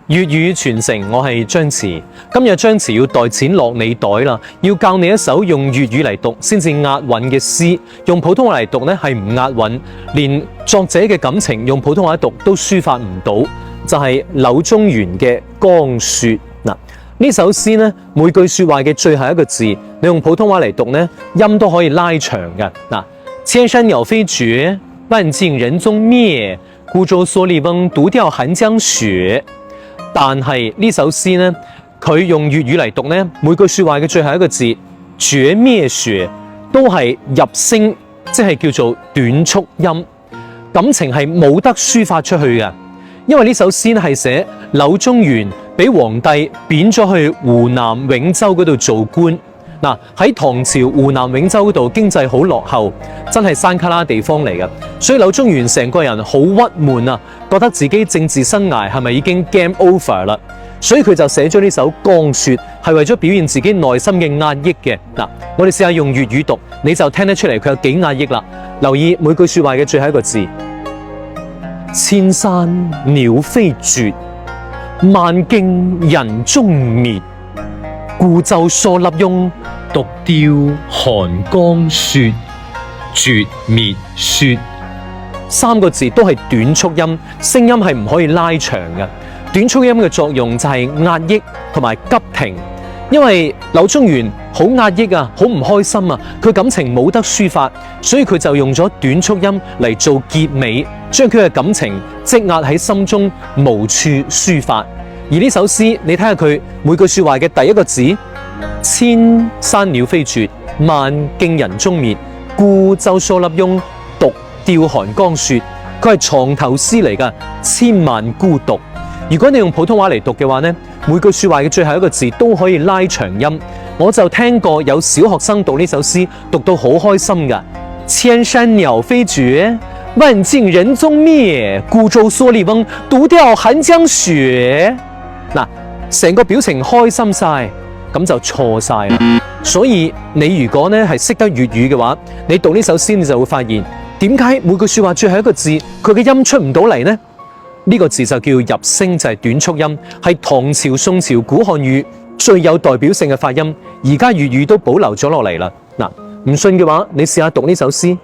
粵語傳承，我係張弛。今日張弛要袋錢落你袋啦，要教你一首用粵語嚟讀先至押韻嘅詩，用普通話嚟讀呢係唔押韻，連作者嘅感情用普通話讀都抒發唔到，就係柳宗元嘅《江雪》嗱。呢首詩呢，每句說話嘅最後一個字，你用普通話嚟讀呢，音都可以拉長嘅嗱。千山鳥飛絕，萬徑人蹤滅，孤舟蓑笠翁，獨釣寒江雪。但係呢首詩呢，佢用粵語嚟讀呢，每句說話嘅最後一個字絕滅雪都係入聲，即係叫做短促音，感情係冇得抒發出去嘅。因為呢首詩係寫柳宗元俾皇帝貶咗去湖南永州嗰度做官。嗱，喺唐朝湖南永州嗰度經濟好落後，真係山卡拉地方嚟嘅，所以柳宗元成個人好鬱悶啊，覺得自己政治生涯係咪已經 game over 啦？所以佢就寫咗呢首《江雪》，係為咗表現自己內心嘅壓抑嘅。嗱，我哋試下用粵語讀，你就聽得出嚟佢有幾壓抑啦。留意每句說話嘅最後一個字：千山鳥飛絕，萬徑人蹤滅，孤舟蓑笠翁，獨釣寒江雪。絕滅雪三個字都係短促音，聲音係唔可以拉長嘅。短促音嘅作用就係壓抑同埋急停，因為柳宗元好壓抑啊，好唔開心啊，佢感情冇得抒發，所以佢就用咗短促音嚟做結尾，將佢嘅感情積壓喺心中，無處抒發。而呢首詩，你睇下佢每句說話嘅第一個字，千山鳥飛絕，萬徑人蹤滅，孤舟蓑笠翁，獨釣寒江雪。佢係床頭詩嚟㗎，千萬孤獨。如果你用普通話嚟讀嘅話呢，每句說話嘅最後一個字都可以拉長音。我就聽過有小學生讀呢首詩，讀到好開心㗎。千山鳥飛絕，萬徑人蹤滅，孤舟蓑笠翁，獨釣寒江雪。嗱，成個表情開心晒，咁就錯晒啦。所以你如果呢係識得粵語嘅話，你讀呢首詩你就會發現，點解每句說話最後一個字佢嘅音出唔到嚟呢？呢個字就叫入聲，就係短促音，係唐朝、宋朝古漢語最有代表性嘅發音，而家粵語都保留咗落嚟啦。嗱，唔信嘅話，你試下讀呢首詩。